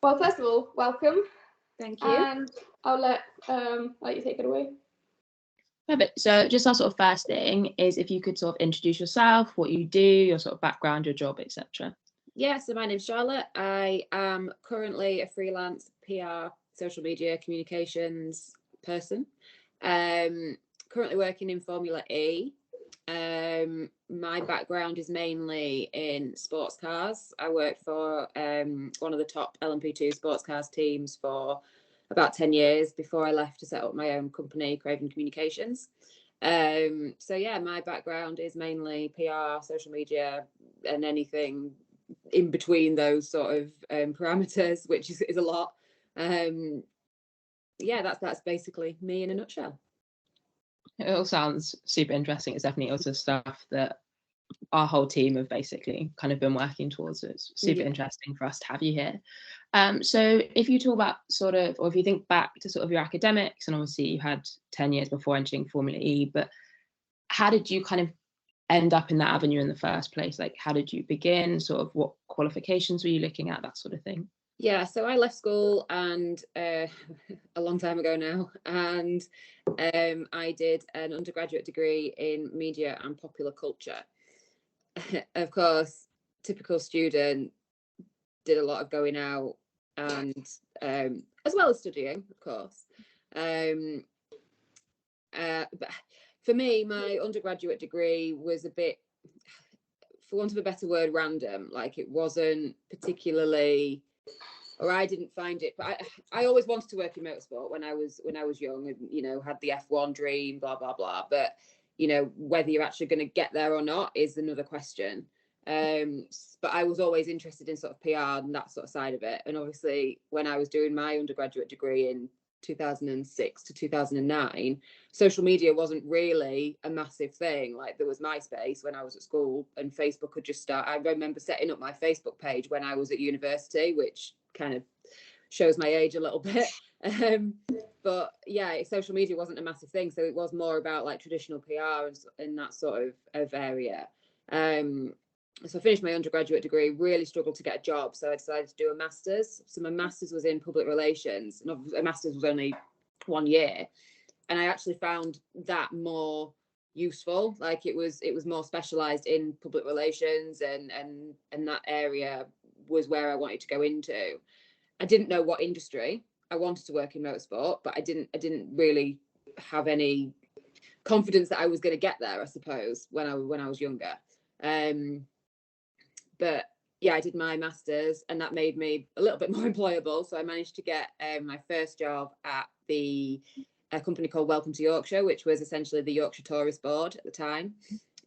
Well, first of all, welcome, Thank you. and I'll let you take it away. Perfect. So just our sort of first thing is if you could sort of introduce yourself, what you do, your sort of background, your job, etc. Yeah, so my name's Charlotte. I am currently a freelance PR, social media communications person. Currently working in Formula E. My background is mainly in sports cars. I worked for one of the top LMP2 sports cars teams for about 10 years before I left to set up my own company, Craven Communications. So yeah, my background is mainly PR, social media, and anything in between those sort of parameters, which is a lot. Yeah, that's basically me in a nutshell. It all sounds super interesting. It's definitely also stuff that our whole team have basically kind of been working towards. So it's super interesting for us to have you here. So if you talk about sort of, or if you think back to sort of your academics, and obviously you had 10 years before entering Formula E, but how did you kind of end up in that avenue in the first place? Like, how did you begin? Sort of what qualifications were you looking at, that sort of thing? Yeah, so I left school and a long time ago now, and I did an undergraduate degree in media and popular culture. Of course, typical student, did a lot of going out and as well as studying, of course. But for me, my undergraduate degree was a bit, for want of a better word, random. Like, it wasn't particularly, or I didn't find it, but I always wanted to work in motorsport when I was young, and had the F1 dream, blah blah blah. But whether you're actually going to get there or not is another question. But I was always interested in sort of PR and that sort of side of it. And obviously, when I was doing my undergraduate degree in 2006 to 2009, social media wasn't really a massive thing. Like, there was MySpace when I was at school, and Facebook had just started. I remember setting up my Facebook page when I was at university, which kind of shows my age a little bit. But yeah, social media wasn't a massive thing, so it was more about like traditional PR and that sort of area. So I finished my undergraduate degree, really struggled to get a job, so I decided to do a master's. So my master's was in public relations, and a master's was only 1 year, and I actually found that more useful. Like, it was more specialized in public relations, and that area was where I wanted to go into. I didn't know what industry I wanted to work in motorsport, but I didn't really have any confidence that I was going to get there, I suppose, when I was younger. But yeah, I did my master's, and that made me a little bit more employable. So I managed to get my first job at a company called Welcome to Yorkshire, which was essentially the Yorkshire Tourist Board at the time.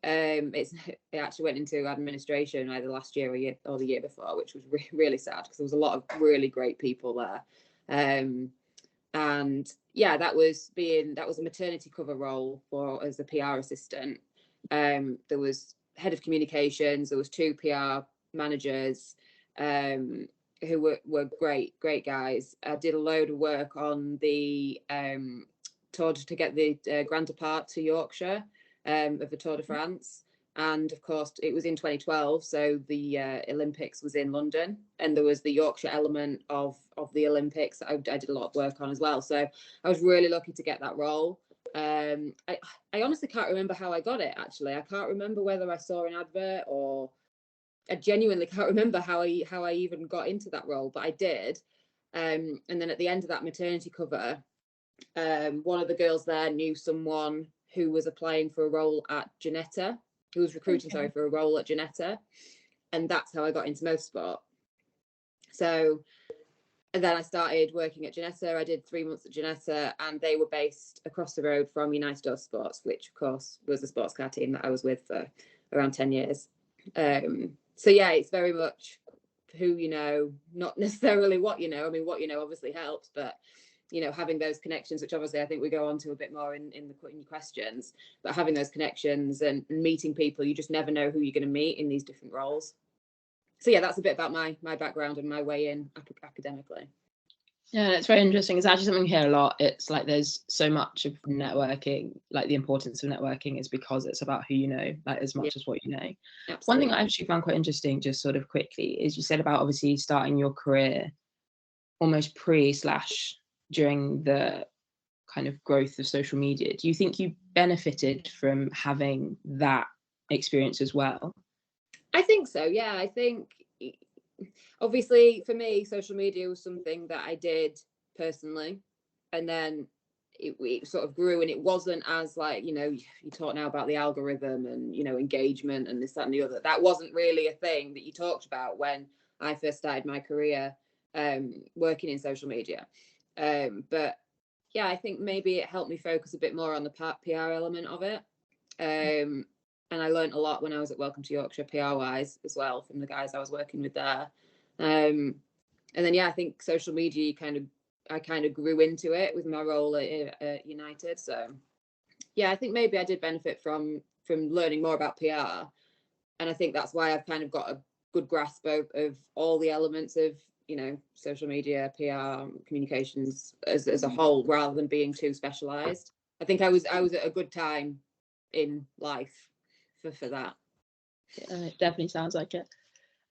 It actually went into administration either last year or the year before, which was really sad, because there was a lot of really great people there. And yeah, that was a maternity cover role as a PR assistant. There was head of communications, there was 2 PR managers who were great guys. I did a load of work on the Tour to get the Grand Depart to Yorkshire of the Tour de France. And of course, it was in 2012, so the Olympics was in London, and there was the Yorkshire element of the Olympics that I did a lot of work on as well. So I was really lucky to get that role. I honestly can't remember how I got it, actually. I can't remember whether I saw an advert, or I genuinely can't remember how I even got into that role, but I did. And then at the end of that maternity cover, one of the girls there knew someone who was applying for a role at Ginetta, who was recruiting, for a role at Ginetta. And that's how I got into motorsport. So, and then I started working at Ginetta. I did 3 months at Ginetta, and they were based across the road from United Autosports, which of course was the sports car team that I was with for around 10 years. So yeah, it's very much who you know, not necessarily what you know. I mean, what you know obviously helps, but having those connections, which obviously I think we go on to a bit more in your questions, but having those connections and meeting people, you just never know who you're going to meet in these different roles. So yeah, that's a bit about my background and my way in academically. Yeah, it's very interesting. It's actually something we hear a lot. It's like there's so much of networking, like the importance of networking is because it's about who you know, like as much as what you know. Absolutely. One thing I actually found quite interesting, just sort of quickly, is you said about obviously starting your career almost pre/during the kind of growth of social media, do you think you benefited from having that experience as well? I think so, yeah. I think obviously for me, social media was something that I did personally, and then it sort of grew, and it wasn't as like, you talk now about the algorithm and engagement and this, that and the other. That wasn't really a thing that you talked about when I first started my career working in social media, but yeah, I think maybe it helped me focus a bit more on the PR element of it. And I learned a lot when I was at Welcome to Yorkshire, PR wise as well, from the guys I was working with there. And then, yeah, I think social media, I kind of grew into it with my role at United. So, yeah, I think maybe I did benefit from learning more about PR. And I think that's why I've kind of got a good grasp of all the elements of, social media, PR, communications as a whole, rather than being too specialised. I think I was at a good time in life for that. It definitely sounds like it.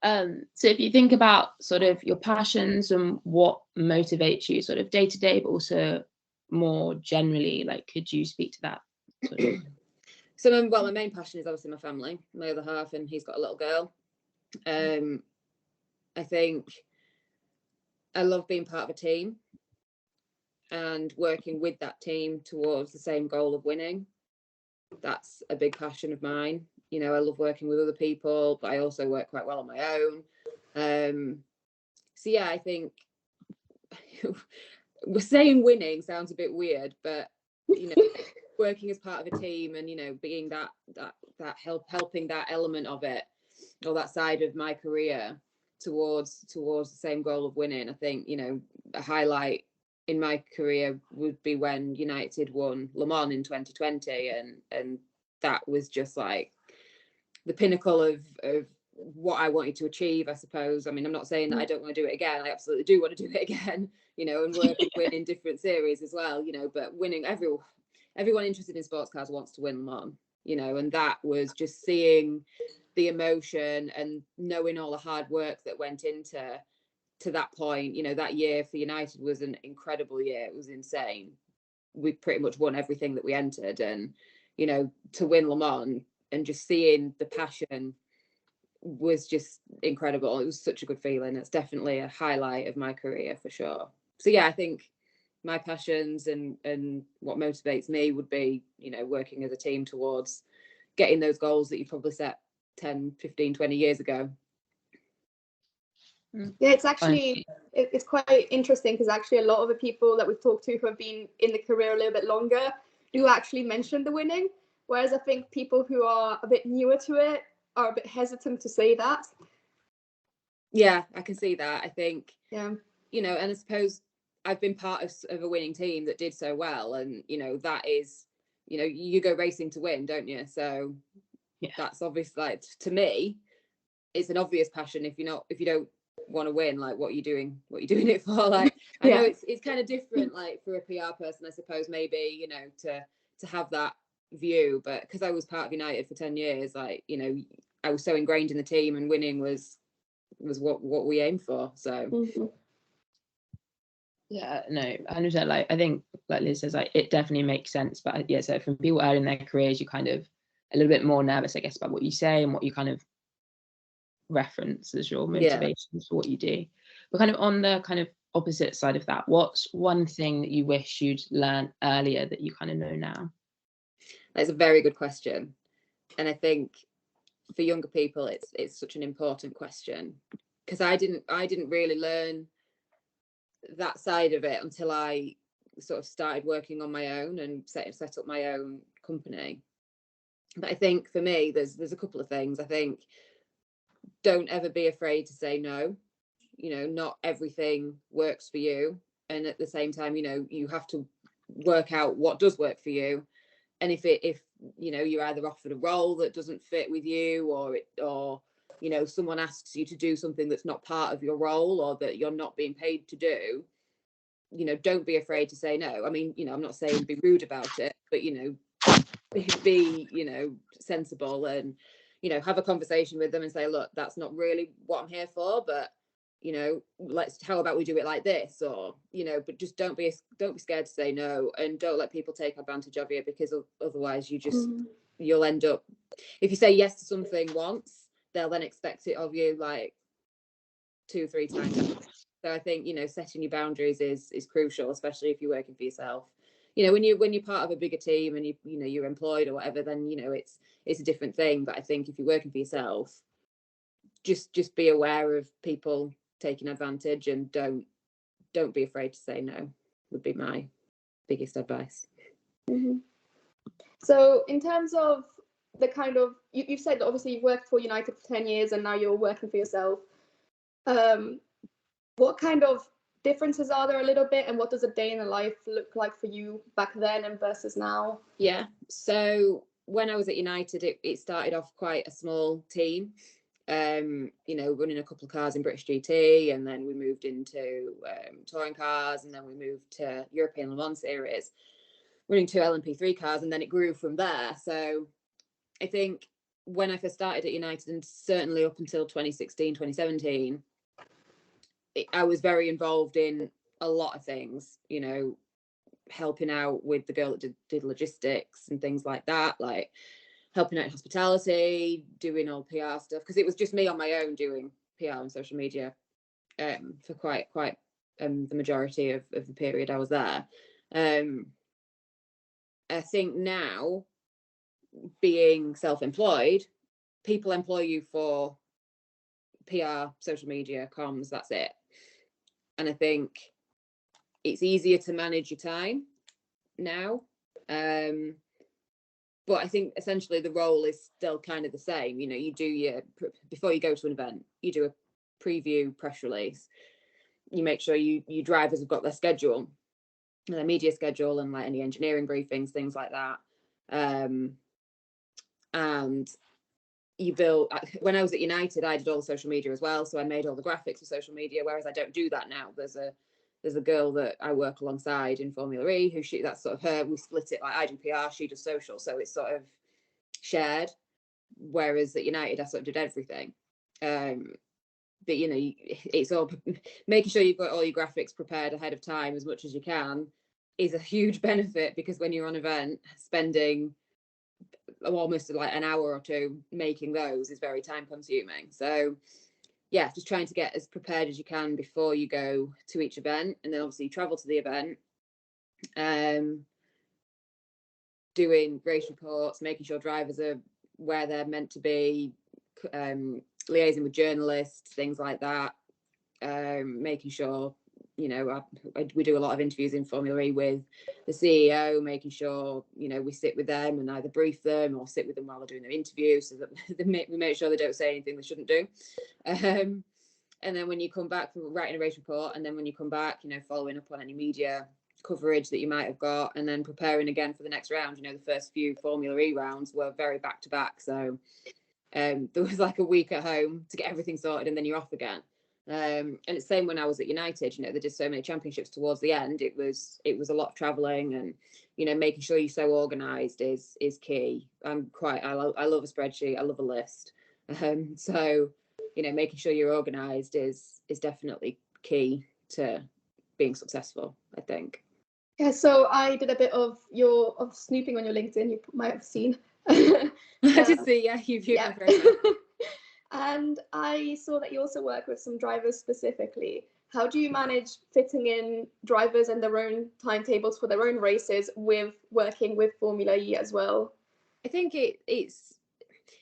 So if you think about sort of your passions and what motivates you sort of day to day, but also more generally, like, could you speak to that sort of? So, my main passion is obviously my family, my other half, and he's got a little girl. I think I love being part of a team and working with that team towards the same goal of winning. That's a big passion of mine. I love working with other people, but I also work quite well on my own. So yeah, I think we're saying winning sounds a bit weird, but working as part of a team and being that helping that element of it, or that side of my career towards the same goal of winning. I think a highlight in my career would be when United won Le Mans in 2020, and that was just like the pinnacle of what I wanted to achieve, I suppose. I mean, I'm not saying that I don't want to do it again. I absolutely do want to do it again, and win in different series as well, but winning, everyone interested in sports cars wants to win Le Mans, and that was just seeing the emotion and knowing all the hard work that went into that point. That year for United was an incredible year. It was insane. We pretty much won everything that we entered, and to win Le Mans and just seeing the passion was just incredible. It was such a good feeling. It's definitely a highlight of my career for sure. So yeah, I think my passions and what motivates me would be working as a team towards getting those goals that you probably set 10, 15, 20 years ago. Yeah, it's quite interesting, because actually a lot of the people that we've talked to who have been in the career a little bit longer do actually mention the winning, whereas I think people who are a bit newer to it are a bit hesitant to say that. Yeah, I can see that. I think, yeah, and I suppose I've been part of a winning team that did so well, and that is, you go racing to win, don't you? So yeah, that's obvious. Like, to me, it's an obvious passion. If you don't want to win, like, what are you doing it for? Like, I know it's kind of different, like, for a PR person, I suppose, maybe, to have that view, but because I was part of United for 10 years, like, I was so ingrained in the team, and winning was what we aimed for. So yeah, no, 100%. Like, I think, like Liz says, like, it definitely makes sense. But yeah, so from people early in their careers, you kind of a little bit more nervous, I guess, about what you say and what you kind of reference as your motivations for what you do. But kind of on the kind of opposite side of that, what's one thing that you wish you'd learned earlier that you kind of know now? That's a very good question, and I think for younger people it's such an important question, because I didn't really learn that side of it until I sort of started working on my own and set up my own company. But I think for me there's a couple of things. I think don't ever be afraid to say no. Not everything works for you, and at the same time, you have to work out what does work for you. And if you're either offered a role that doesn't fit with you, or someone asks you to do something that's not part of your role, or that you're not being paid to do, don't be afraid to say no. I mean, I'm not saying be rude about it, but be sensible, and have a conversation with them and say, look, that's not really what I'm here for, but you know, how about we do it like this, or, you know, but just don't be scared to say no, and don't let people take advantage of you, because otherwise you'll end up, if you say yes to something once, they'll then expect it of you like 2-3 times. So I think, you know, setting your boundaries is crucial, especially if you're working for yourself. You know, when you're part of a bigger team and you know you're employed or whatever, then, you know, it's a different thing. But I think if you're working for yourself, just be aware of people taking advantage, and don't be afraid to say no, would be my biggest advice. Mm-hmm. So in terms of the kind of, you've said that obviously you've worked for United for 10 years and now you're working for yourself. What kind of differences are there a little bit, and what does a day in the life look like for you back then and versus now? Yeah, so when I was at United, it started off quite a small team. You know, running a couple of cars in British GT, and then we moved into touring cars, and then we moved to European Le Mans series, running 2 LMP3 cars, and then it grew from there. So I think when I first started at United, and certainly up until 2016, 2017, I was very involved in a lot of things, you know, helping out with the girl that did logistics and things like that, like helping out in hospitality, doing all PR stuff, because it was just me on my own doing PR and social media for quite the majority of the period I was there. I think now, being self-employed, people employ you for PR, social media, comms, that's it. And I think it's easier to manage your time now. But I think essentially the role is still kind of the same. You know, you do before you go to an event, you do a preview press release. You make sure you drivers have got their schedule, their media schedule, and like any engineering briefings, things like that. And you build, when I was at United, I did all the social media as well. So I made all the graphics for social media, whereas I don't do that now. There's a girl that I work alongside in Formula E that's sort of her, we split it, like I do PR, she does social. So it's sort of shared. Whereas at United, I sort of did everything. But, you know, it's all making sure you've got all your graphics prepared ahead of time as much as you can is a huge benefit, because when you're on event, spending almost like an hour or two making those is very time consuming. So yeah, just trying to get as prepared as you can before you go to each event, and then obviously you travel to the event, doing race reports, making sure drivers are where they're meant to be, liaising with journalists, things like that, making sure, you know, we do a lot of interviews in Formula E with the CEO, making sure, you know, we sit with them and either brief them or sit with them while they're doing their interview, so that we make sure they don't say anything they shouldn't do. And then when you come back from writing a race report, and then when you come back, you know, following up on any media coverage that you might have got, and then preparing again for the next round. You know, the first few Formula E rounds were very back to back, so there was like a week at home to get everything sorted, and then you're off again. And it's the same when I was at United. You know, they did so many championships towards the end. It was a lot of traveling, and, you know, making sure you're so organized is key. I love a spreadsheet. I love a list. So, you know, making sure you're organized is definitely key to being successful, I think. Yeah, so I did a bit of snooping on your LinkedIn. You might have seen. I did see, yeah, you've yeah. my profile. And I saw that you also work with some drivers specifically. How do you manage fitting in drivers and their own timetables for their own races with working with Formula E as well? I think it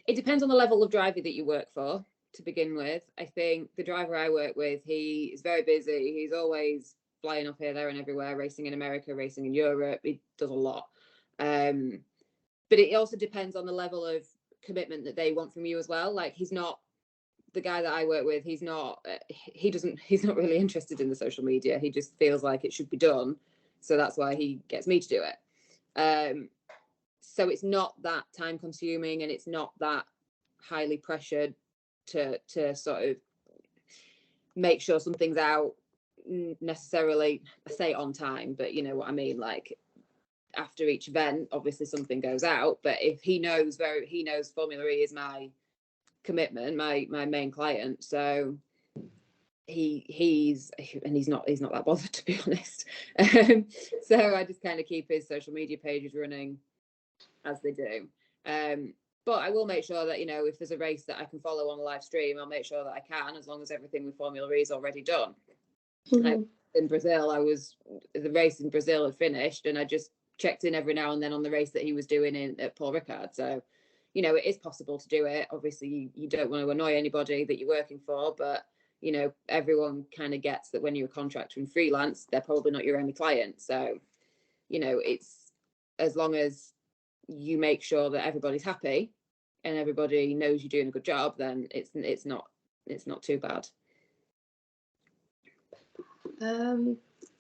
depends on the level of driver that you work for, to begin with. I think the driver I work with, he is very busy. He's always flying up here, there, and everywhere, racing in America, racing in Europe. He does a lot. But it also depends on the level of commitment that they want from you as well. Like, he's not the guy that I work with. He's not really interested in the social media. He just feels like it should be done. So that's why he gets me to do it. So it's not that time consuming, and it's not that highly pressured to sort of make sure something's out necessarily, I say on time, but you know what I mean, like after each event obviously something goes out, but if he knows Formula E is my commitment, my main client, so he's not that bothered, to be honest. So I just kind of keep his social media pages running as they do. But I will make sure that, you know, if there's a race that I can follow on a live stream, I'll make sure that I can, as long as everything with Formula E is already done. Like in Brazil, the race in Brazil had finished, and I just checked in every now and then on the race that he was doing at Paul Ricard. So, you know, it is possible to do it. Obviously, you don't want to annoy anybody that you're working for, but, you know, everyone kind of gets that when you're a contractor and freelance, they're probably not your only client. So, you know, it's, as long as you make sure that everybody's happy and everybody knows you're doing a good job, then it's not too bad.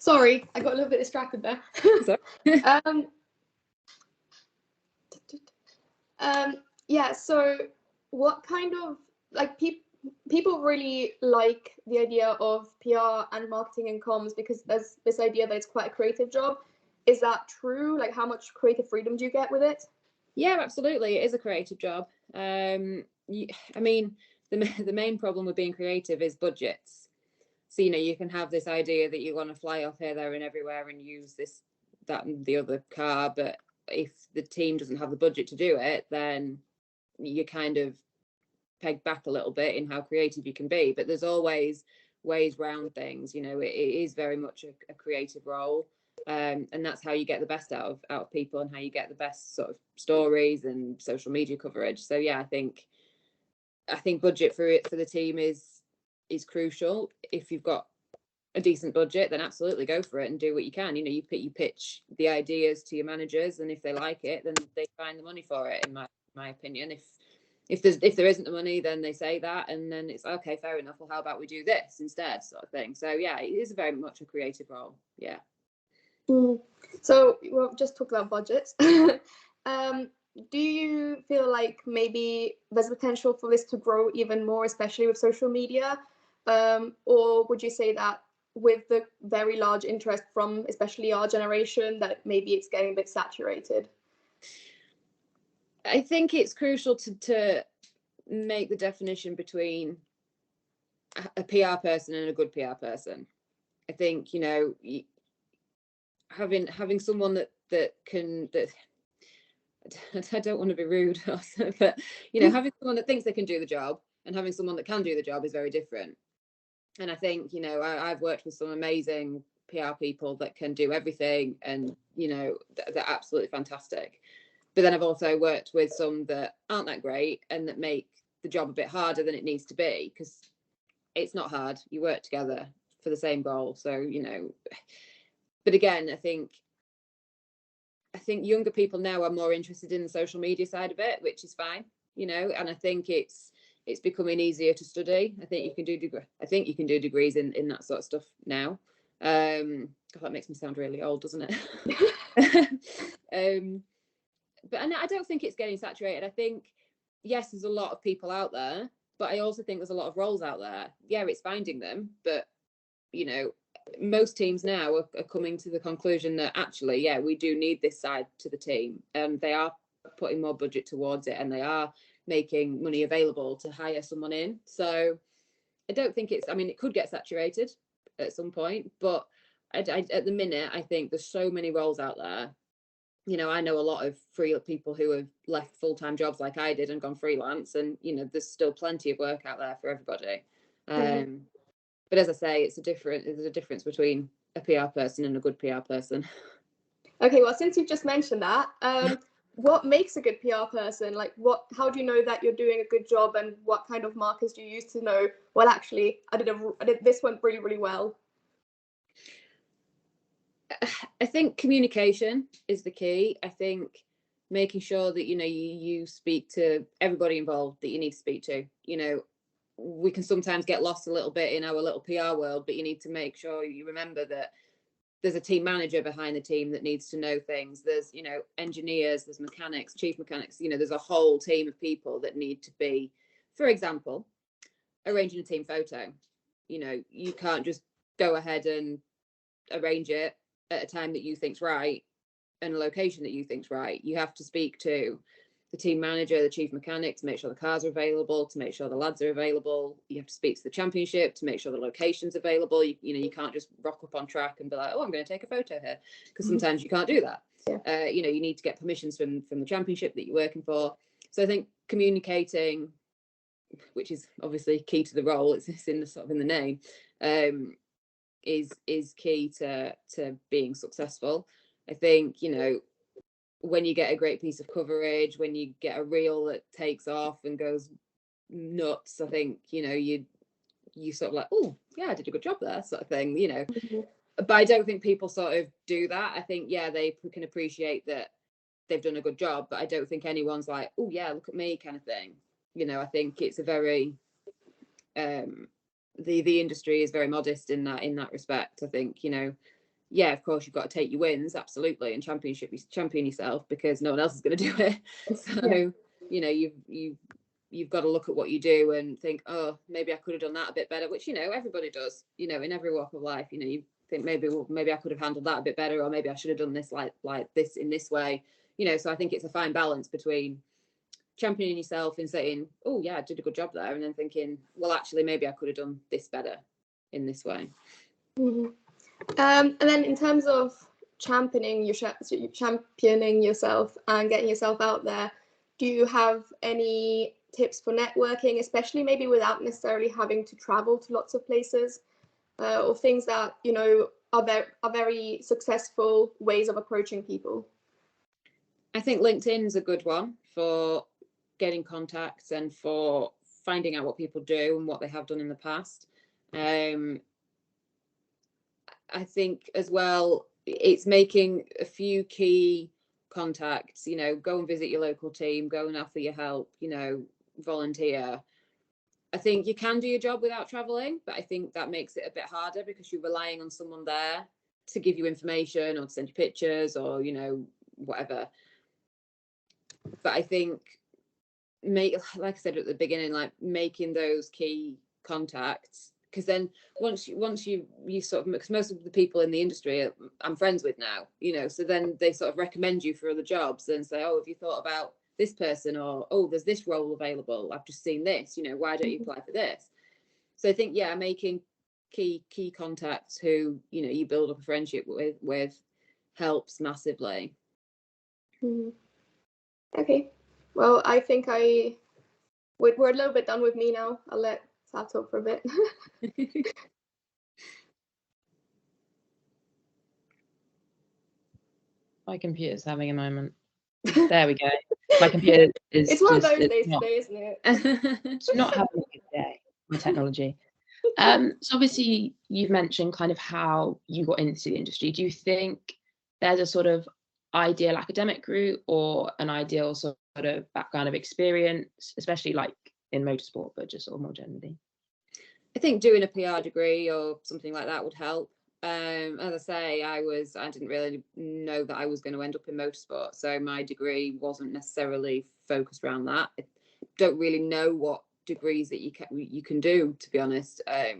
Sorry, I got a little bit distracted there. Yeah, so what kind of, like, people really like the idea of PR and marketing and comms because there's this idea that it's quite a creative job. Is that true? Like, how much creative freedom do you get with it? Yeah, absolutely. It is a creative job. I mean, the main problem with being creative is budgets. So, you know, you can have this idea that you want to fly off here, there and everywhere and use this, that and the other car, but if the team doesn't have the budget to do it, then you kind of peg back a little bit in how creative you can be. But there's always ways round things. You know, it is very much a creative role, and that's how you get the best out of people, and how you get the best sort of stories and social media coverage. So yeah, I think budget for the team is crucial. If you've got a decent budget, then absolutely go for it and do what you can. You know, you pitch the ideas to your managers, and if they like it, then they find the money for it, in my opinion. If there isn't the money, then they say that, and then it's okay, fair enough, well, how about we do this instead, sort of thing. So yeah, it is very much a creative role. Yeah. So we'll just talk about budgets. Do you feel like maybe there's potential for this to grow even more, especially with social media, or would you say that with the very large interest from especially our generation, that maybe it's getting a bit saturated? I think it's crucial to make the definition between a PR person and a good PR person. I think, you know, having someone that I don't want to be rude, but, you know, having someone that thinks they can do the job and having someone that can do the job is very different. And I think, you know, I've worked with some amazing PR people that can do everything, and, you know, they're absolutely fantastic. But then I've also worked with some that aren't that great and that make the job a bit harder than it needs to be, because it's not hard. You work together for the same goal. So, you know, but again, I think younger people now are more interested in the social media side of it, which is fine, you know, and I think it's becoming easier to study. I think you can do degrees in that sort of stuff now. God, that makes me sound really old, doesn't it? But I don't think it's getting saturated. I think, yes, there's a lot of people out there, but I also think there's a lot of roles out there. Yeah, it's finding them, but, you know, most teams now are coming to the conclusion that actually, yeah, we do need this side to the team, and they are putting more budget towards it, and they are making money available to hire someone in. So I don't think it's, I mean, it could get saturated at some point, but at the minute, I think there's so many roles out there. You know, I know a lot of free people who have left full-time jobs like I did and gone freelance, and, you know, there's still plenty of work out there for everybody. But as I say, there's a difference between a PR person and a good PR person. Okay, well, since you've just mentioned that, what makes a good PR person? Like, how do you know that you're doing a good job, and what kind of markers do you use to know, well, actually, I did this went really, really well? I think communication is the key. I think making sure that, you know, you speak to everybody involved that you need to speak to. You know, we can sometimes get lost a little bit in our little PR world, but you need to make sure you remember that there's a team manager behind the team that needs to know things. There's, you know, engineers, there's mechanics, chief mechanics, you know, there's a whole team of people that need to be, for example, arranging a team photo. You know, you can't just go ahead and arrange it at a time that you think's right and a location that you think's right. You have to speak to the team manager, the chief mechanic, to make sure the cars are available, to make sure the lads are available. You have to speak to the championship to make sure the location's available. You can't just rock up on track and be like, oh, I'm going to take a photo here, because sometimes you can't do that. Yeah. You need to get permissions from the championship that you're working for. So I think communicating, which is obviously key to the role, it's in the sort of in the name, is key to being successful. I think, when you get a great piece of coverage, when you get a reel that takes off and goes nuts, I think, you sort of like, oh yeah, I did a good job there, sort of thing, But I don't think people sort of do that. I think, yeah, they can appreciate that they've done a good job, but I don't think anyone's like, oh yeah, look at me, kind of thing. I think it's a very the industry is very modest in that respect. I think, yeah, of course you've got to take your wins, absolutely, and champion yourself, because no one else is going to do it. So you've got to look at what you do and think, oh, maybe I could have done that a bit better, which everybody does, in every walk of life. You think maybe I could have handled that a bit better, or maybe I should have done this like this in this way. So I think it's a fine balance between championing yourself and saying, oh yeah, I did a good job there, and then thinking, well, actually maybe I could have done this better in this way. And then in terms of championing yourself and getting yourself out there, do you have any tips for networking, especially maybe without necessarily having to travel to lots of places, or things that are very successful ways of approaching people? I think LinkedIn's a good one for getting contacts and for finding out what people do and what they have done in the past. I think as well, it's making a few key contacts, go and visit your local team, go and offer your help, volunteer. I think you can do your job without traveling, but I think that makes it a bit harder because you're relying on someone there to give you information or to send you pictures or, whatever. But I think, like I said at the beginning, like making those key contacts, because then once you sort of, because most of the people in the industry I'm friends with now, so then they sort of recommend you for other jobs and say, oh, have you thought about this person, or oh, there's this role available, I've just seen this, why don't you apply for this? So I think, yeah, making key contacts who you build up a friendship with helps massively. Okay, well, I think we're a little bit done with me now. I'll let Sat talk for a bit. My computer's having a moment. There we go. My computer is. It's one of those days today, isn't it? It's not having a good day. My technology. So obviously you've mentioned kind of how you got into the industry. Do you think there's a sort of ideal academic route or an ideal sort of background of experience, especially like in motorsport, but just sort of more generally? I think doing a PR degree or something like that would help. As I say, I didn't really know that I was going to end up in motorsport, so my degree wasn't necessarily focused around that. I don't really know what degrees that you can do, to be honest. I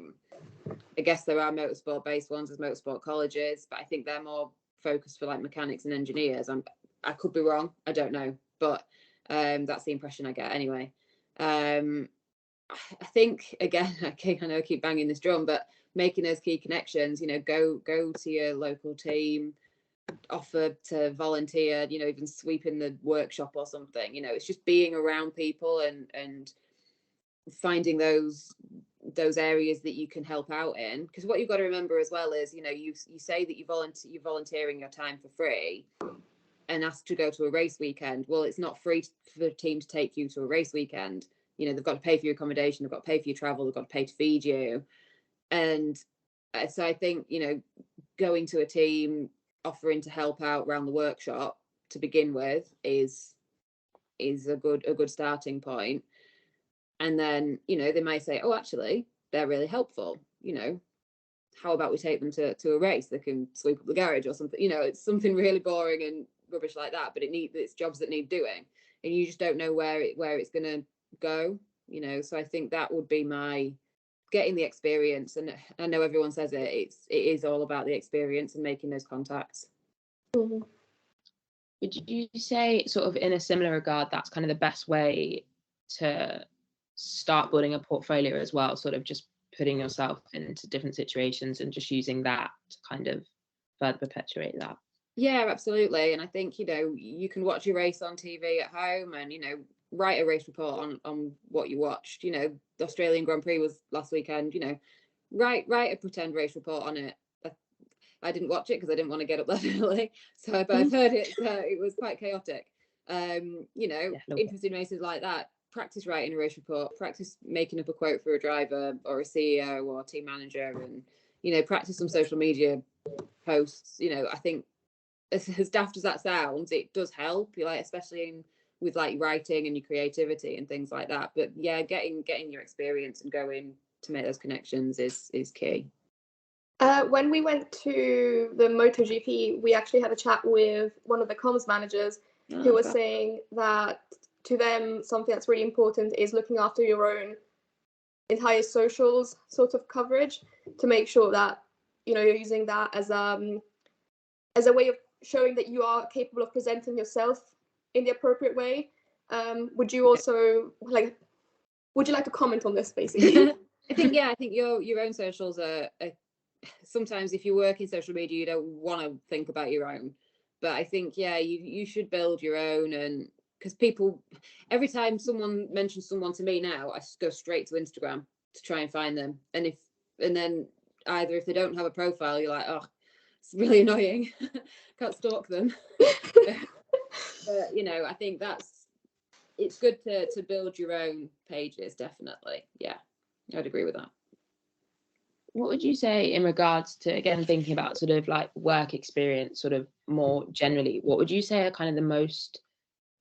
guess there are motorsport based ones as motorsport colleges, but I think they're more focused for like mechanics and engineers. I could be wrong, I don't know, but that's the impression I get anyway. I think, again, I know I keep banging this drum, but making those key connections, go to your local team, offer to volunteer, even sweeping the workshop or something. It's just being around people and finding those areas that you can help out in. Because what you've got to remember as well is, you say that you're volunteering your time for free and ask to go to a race weekend. Well, it's not free for the team to take you to a race weekend. They've got to pay for your accommodation, they've got to pay for your travel, they've got to pay to feed you. And so I think, going to a team, offering to help out around the workshop to begin with is a good starting point. And then, they might say, oh, actually, they're really helpful. How about we take them to a race? They can sweep up the garage or something. It's something really boring and rubbish like that, but it's jobs that need doing. And you just don't know where it's going to go, so I think that would be my getting the experience. And I know everyone says it is all about the experience and making those contacts. Would you say, sort of in a similar regard, that's kind of the best way to start building a portfolio as well, sort of just putting yourself into different situations and just using that to kind of further perpetuate that? Yeah, absolutely. And I think, you can watch your race on TV at home and, write a race report on what you watched. The Australian Grand Prix was last weekend, write a pretend race report on it. I didn't watch it because I didn't want to get up that early. So I've heard it was quite chaotic. Interesting races like that. Practice writing a race report, practice making up a quote for a driver or a CEO or team manager, and, practice some social media posts. I think as daft as that sounds, it does help, especially with writing and your creativity and things like that. But yeah, getting your experience and going to make those connections is key. When we went to the MotoGP, we actually had a chat with one of the comms managers who was saying that to them, something that's really important is looking after your own entire socials sort of coverage to make sure that, you're using that as a way of showing that you are capable of presenting yourself in the appropriate way. Would you also would you like to comment on this, basically? I think your own socials are sometimes, if you work in social media, you don't want to think about your own, but I think you should build your own. And because people, every time someone mentions someone to me now, I just go straight to Instagram to try and find them, and then either if they don't have a profile, you're like, oh, it's really annoying, can't stalk them. But I think it's good to build your own pages, definitely. Yeah, I'd agree with that. What would you say in regards to, again, thinking about sort of work experience, sort of more generally, what would you say are kind of the most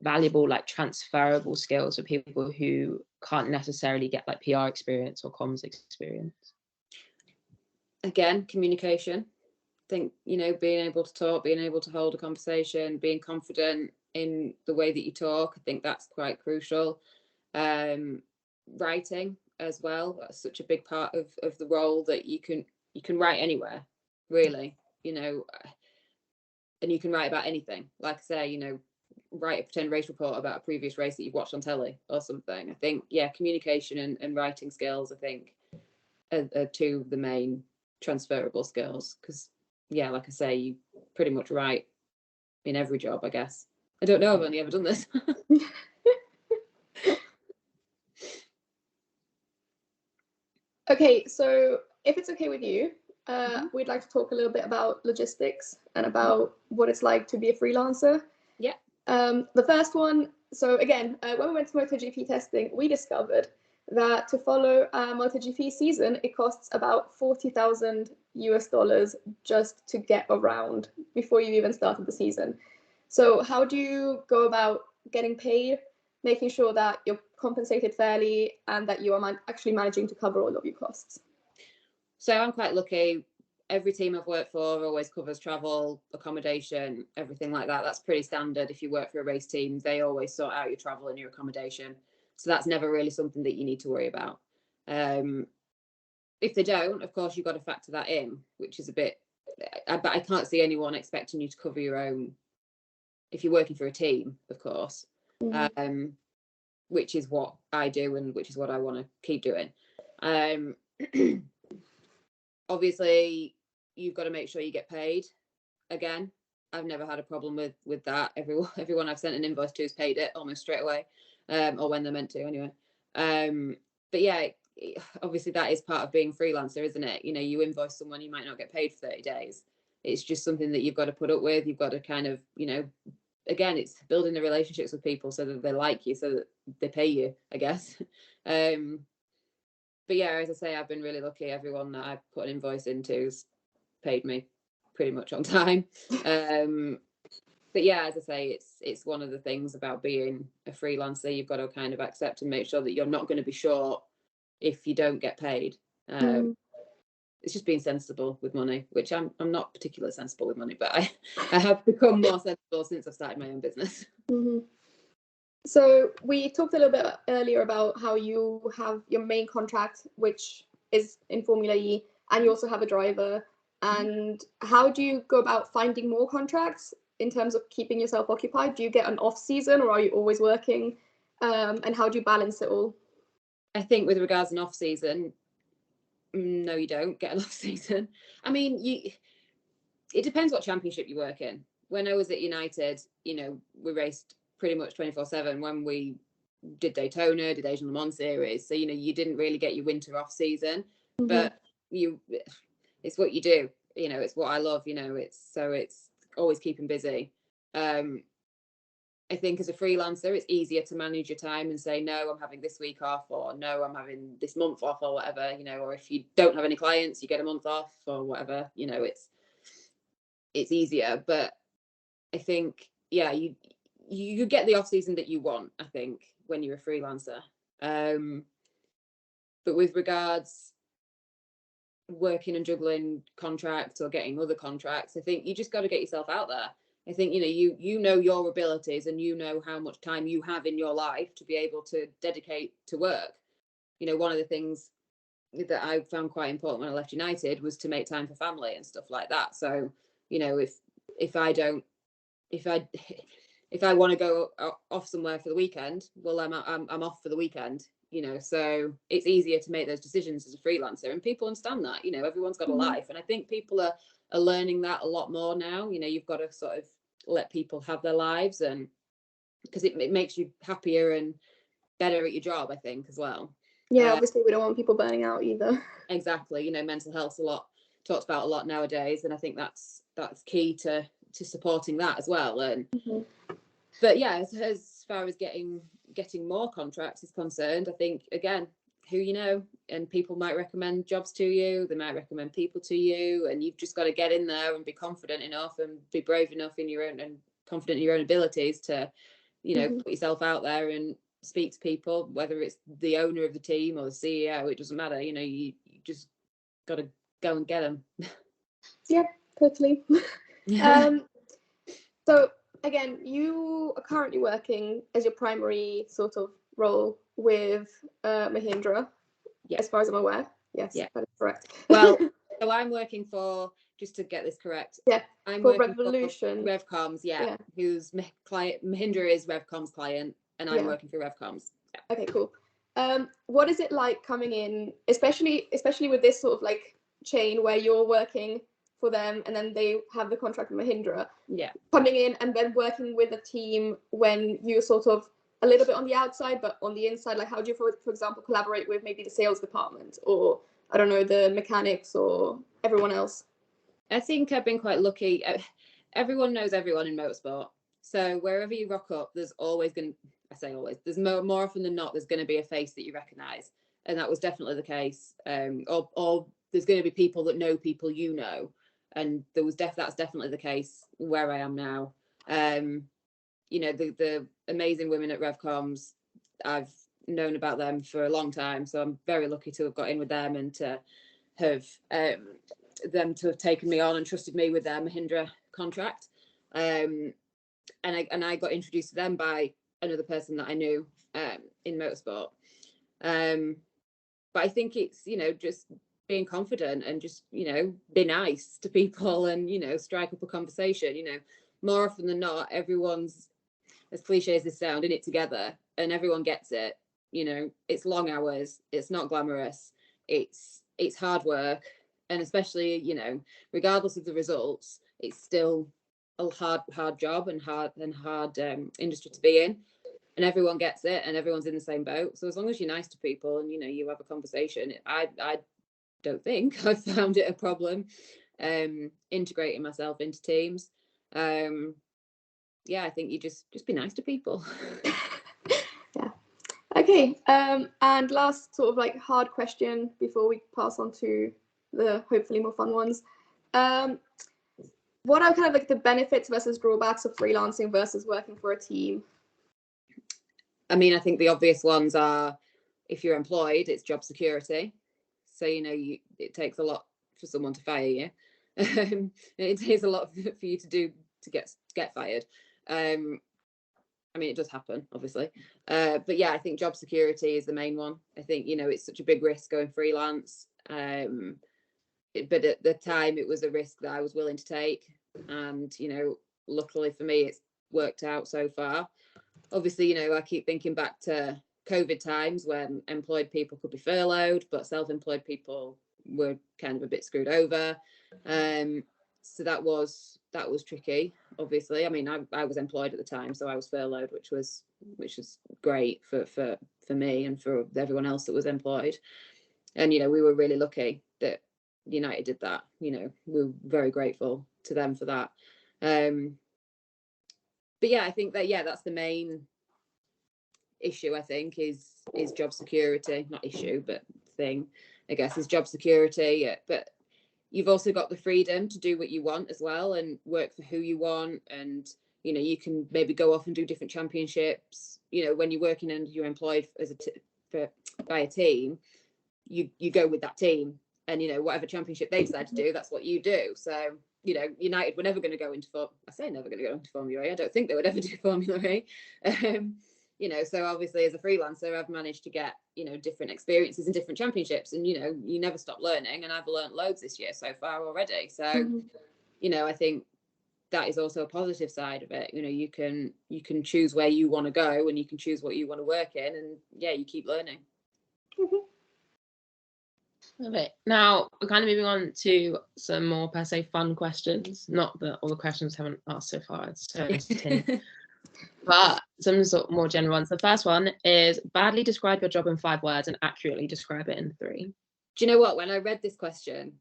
valuable, transferable skills for people who can't necessarily get PR experience or comms experience? Again, communication. I think, being able to talk, being able to hold a conversation, being confident in the way that you talk, I think that's quite crucial. Writing as well, that's such a big part of the role, that you can write anywhere, really, and you can write about anything. Like I say, write a pretend race report about a previous race that you've watched on telly or something. I think, communication and writing skills, I think, are two of the main transferable skills, because like I say, you pretty much write in every job, I guess. I don't know, I've only ever done this. Okay, so if it's okay with you, we'd like to talk a little bit about logistics and about what it's like to be a freelancer. Yeah. The first one, so again, when we went to MotoGP testing, we discovered that to follow a MotoGP season, it costs about $40,000 just to get around before you even started the season. So how do you go about getting paid, making sure that you're compensated fairly and that you are actually managing to cover all of your costs? So I'm quite lucky. Every team I've worked for always covers travel, accommodation, everything like that. That's pretty standard. If you work for a race team, they always sort out your travel and your accommodation. So that's never really something that you need to worry about. If they don't, of course, you've got to factor that in, which is a bit, but I can't see anyone expecting you to cover your own if you're working for a team, of course. Mm-hmm. Which is what I do and which is what I want to keep doing. Obviously, you've got to make sure you get paid. Again, I've never had a problem with that. Everyone I've sent an invoice to has paid it almost straight away, or when they're meant to anyway. But yeah, obviously that is part of being freelancer, isn't it? You invoice someone, you might not get paid for 30 days. It's just something that you've got to put up with. You've got to kind of, again, it's building the relationships with people so that they like you, so that they pay you, I guess. But yeah, as I say, I've been really lucky. Everyone that I've put an invoice into's paid me pretty much on time. But yeah, as I say, it's one of the things about being a freelancer. You've got to kind of accept and make sure that you're not going to be short if you don't get paid. It's just being sensible with money, which I'm not particularly sensible with money, but I have become more sensible since I've started my own business. Mm-hmm. So we talked a little bit earlier about how you have your main contract, which is in Formula E, and you also have a driver. And how do you go about finding more contracts? in terms of keeping yourself occupied? Do you get an off season, or are you always working? And how do you balance it all? I think with regards to an off season, no, you don't get an off season. I mean, it depends what championship you work in. When I was at United, you know, we raced pretty much 24/7. When we did Daytona, did Asian Le Mans series, so you know, you didn't really get your winter off season, but it's what you do. You know, it's what I love. You know, it's always keeping busy. I think as a freelancer, it's easier to manage your time and say, no, I'm having this week off, or no, I'm having this month off, or whatever, you know, or if you don't have any clients, you get a month off or whatever, you know, it's easier. But I think, yeah, you get the off season that you want, I think, when you're a freelancer. But with regards working and juggling contracts or getting other contracts, I think you just got to get yourself out there. I think, you know, you know your abilities, and you know how much time you have in your life to be able to dedicate to work. You know, one of the things that I found quite important when I left United was to make time for family and stuff like that. So, you know, if I want to go off somewhere for the weekend, well, I'm off for the weekend. You know, so it's easier to make those decisions as a freelancer, and people understand that. You know, everyone's got a life, and I think people are learning that a lot more now. You know, you've got to sort of let people have their lives, and because it makes you happier and better at your job, I think, as well. Yeah, obviously we don't want people burning out either. Exactly. You know, mental health's talked about a lot nowadays, and I think that's key to supporting that as well. And but yeah, as far as getting more contracts is concerned, I think, again, who you know, and people might recommend jobs to you, they might recommend people to you, and you've just got to get in there and be confident enough and be brave enough in your own, and confident in your own abilities to, you know, put yourself out there and speak to people, whether it's the owner of the team or the CEO, it doesn't matter. You know, you just got to go and get them. Yeah, totally. So again, you are currently working as your primary sort of role with Mahindra, as far as I'm aware. Yes, that is correct. Well, so I'm working for, just to get this correct, I'm for working Revolution. for Revcoms, whose client, Mahindra is Revcoms' client, and I'm working for Revcoms. Okay, cool. What is it like coming in, especially with this sort of like chain where you're working for them and then they have the contract with Mahindra? Coming in and then working with a team when you're sort of a little bit on the outside, but on the inside, like how do you, for example, collaborate with maybe the sales department, or I don't know, the mechanics or everyone else? I think I've been quite lucky. Everyone knows everyone in motorsport. So wherever you rock up, there's always going to, I say always, there's more often than not, there's going to be a face that you recognise. And that was definitely the case. Or there's going to be people that know people you know. And there was that's definitely the case where I am now. You know, the amazing women at Revcoms, I've known about them for a long time. So I'm very lucky to have got in with them, and to have them to have taken me on and trusted me with their Mahindra contract. And I got introduced to them by another person that I knew in motorsport. But I think it's, you know, just being confident and just, you know, be nice to people and, you know, strike up a conversation. You know, more often than not, everyone's, as cliche as this sound, in it together, and everyone gets it. You know, it's long hours, it's not glamorous, it's hard work, and especially, you know, regardless of the results, it's still a hard job and hard industry to be in, and everyone gets it, and everyone's in the same boat. So as long as you're nice to people and, you know, you have a conversation, I don't think I've found it a problem integrating myself into teams. I think you just be nice to people. Okay, and last sort of like hard question before we pass on to the hopefully more fun ones. What are kind of like the benefits versus drawbacks of freelancing versus working for a team? I mean, I think the obvious ones are, if you're employed, it's job security. So, you know, it takes a lot for someone to fire you. It takes a lot for you to do to get fired. I mean, it does happen, obviously. But yeah, I think job security is the main one. I think, you know, it's such a big risk going freelance. But at the time, it was a risk that I was willing to take. And, you know, luckily for me, it's worked out so far. Obviously, you know, I keep thinking back to COVID times when employed people could be furloughed, but self-employed people were kind of a bit screwed over. So that was tricky, obviously. I mean, I was employed at the time, so I was furloughed, which was great for me and for everyone else that was employed. And, you know, we were really lucky that United did that. You know, we're very grateful to them for that. But yeah, I think that, yeah, that's the main issue, I think, is job security. Not issue, but thing, I guess, is job security. But you've also got the freedom to do what you want as well and work for who you want. And, you know, you can maybe go off and do different championships. You know, when you're working and you're employed as by a team, you go with that team. And, you know, whatever championship they decide to do, that's what you do. So, you know, United were never going to go into never going to go into Formula E. I don't think they would ever do Formula E. You know, so obviously as a freelancer, I've managed to get, you know, different experiences and different championships. And, you know, you never stop learning. And I've learned loads this year so far already. So, you know, I think that is also a positive side of it. You know, you can choose where you want to go and you can choose what you want to work in. And yeah, you keep learning. Love it. Now we're kind of moving on to some more per se fun questions. Not that all the questions haven't asked so far. It's so entertaining. But some sort of more general ones. The first one is badly describe your job in 5 words and accurately describe it in 3. Do you know what? When I read this question,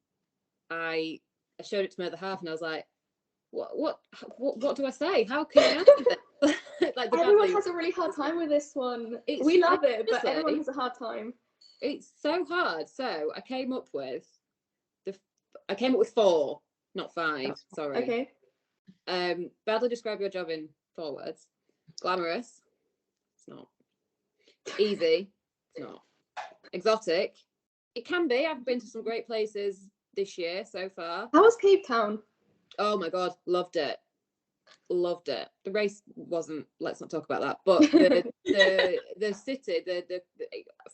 I showed it to my other half and I was like, what do I say? How can I answer this? Like everyone has a really hard time with this one. We love it, but everyone has a hard time. It's so hard. So I came up with 4, not 5. Sorry. Okay. Badly describe your job in 4 words. Glamorous. It's not. Easy. It's not. Exotic. It can be. I've been to some great places this year so far. How was Cape Town? Oh my God, loved it. The race wasn't. Let's not talk about that. But the city, the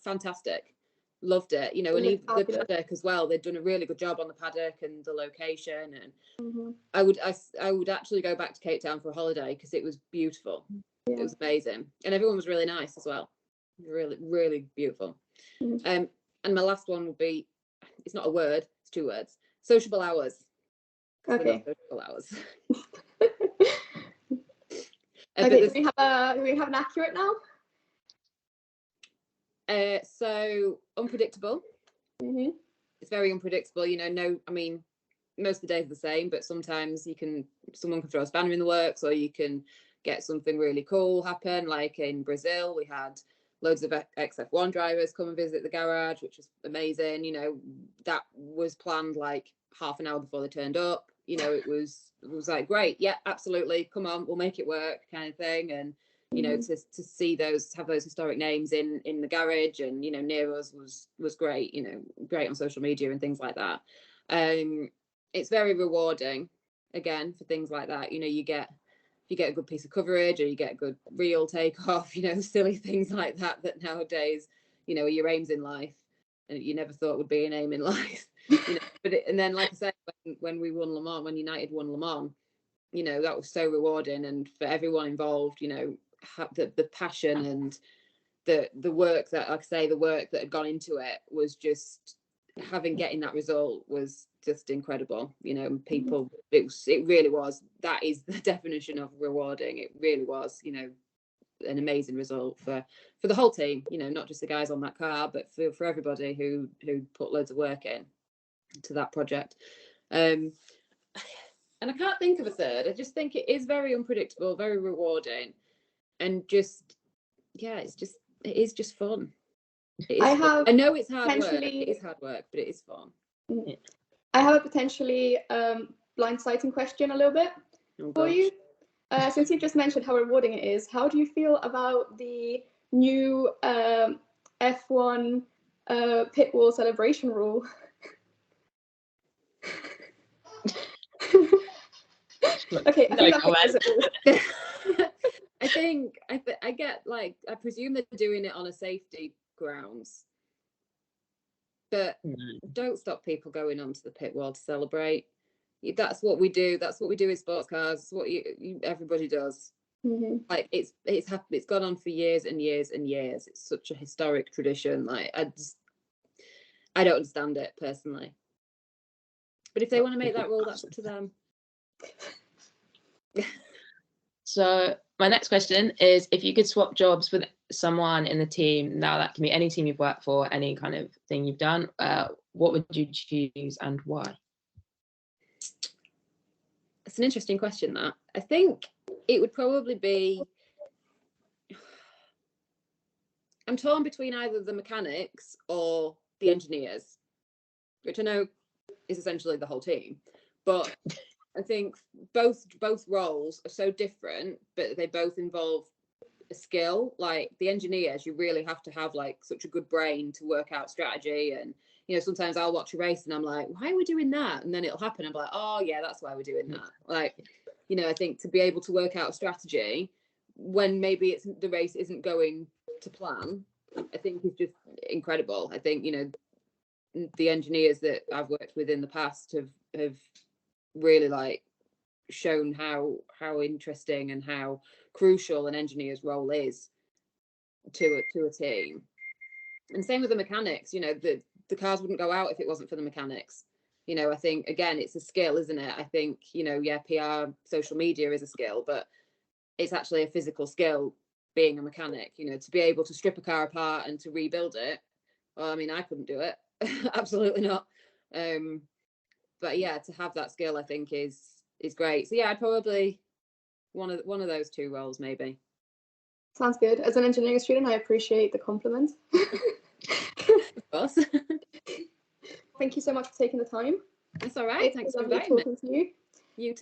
fantastic. Loved it. You know, and even the paddock as well. They'd done a really good job on the paddock and the location. And I would actually go back to Cape Town for a holiday because it was beautiful. Yeah. It was amazing, and everyone was really nice as well. Really, really beautiful. And my last one would be, it's not a word, it's 2 words. Sociable hours. Okay. Sociable hours. Okay. Do we have an accurate now? So unpredictable. It's very unpredictable. You know, I mean, most of the days are the same, but sometimes someone can throw a spanner in the works, or you can get something really cool happen. Like in Brazil, we had loads of XF1 drivers come and visit the garage, which was amazing. You know, that was planned like half an hour before they turned up. You know, it was like, great, yeah, absolutely, come on, we'll make it work, kind of thing. And you know, to see have those historic names in the garage and, you know, near us was great. You know, great on social media and things like that. It's very rewarding, again, for things like that. You know, you get a good piece of coverage, or you get a good reel takeoff, you know, silly things like that nowadays, you know, are your aims in life, and you never thought would be an aim in life. You know, and then, like I said, when we won Le Mans, when United won Le Mans, you know, that was so rewarding. And for everyone involved, you know, the passion and the work that, like I say, the work that had gone into it was just, getting that result was just incredible. You know, people, it really was, that is the definition of rewarding. It really was, you know, an amazing result for the whole team, you know, not just the guys on that car, but for everybody who put loads of work in to that project. And I can't think of a third. I just think it is very unpredictable, very rewarding, and just, yeah, it is just fun. I know it's hard work. It is hard work, but it is fun. I have a potentially blindsiding question a little bit for you. Since you just mentioned how rewarding it is, how do you feel about the new F1 pit wall celebration rule? Okay, I get, like, I presume they're doing it on a safety grounds, but don't stop people going onto the pit wall to celebrate. that's what we do. That's what we do with sports cars. It's what everybody does. Like it's gone on for years and years and years. It's such a historic tradition. Like I don't understand it personally. But if they want to make that rule, that's up to them. So my next question is, if you could swap jobs with someone in the team, now that can be any team you've worked for, any kind of thing you've done, what would you choose and why? It's an interesting question, that. I think it would probably be, I'm torn between either the mechanics or the engineers, which I know is essentially the whole team, but I think both roles are so different, but they both involve a skill. Like the engineers, you really have to have like such a good brain to work out strategy. And you know, sometimes I'll watch a race and I'm like, why are we doing that? And then it'll happen. I'm like, oh yeah, that's why we're doing that. Like, you know, I think to be able to work out a strategy when maybe the race isn't going to plan, I think is just incredible. I think, you know, the engineers that I've worked with in the past have really like shown how interesting and how crucial an engineer's role is to a team. And same with the mechanics. You know, the cars wouldn't go out if it wasn't for the mechanics. You know, I think again it's a skill, isn't it? I think, you know, yeah, PR, social media is a skill, but it's actually a physical skill being a mechanic. You know, to be able to strip a car apart and to rebuild it, well, I mean, I couldn't do it. Absolutely not. But yeah, to have that skill, I think is great. So yeah, I'd probably one of those two roles, maybe. Sounds good. As an engineering student, I appreciate the compliment. Of course. Thank you so much for taking the time. That's all right. Thanks for inviting me. Talking to you. You too.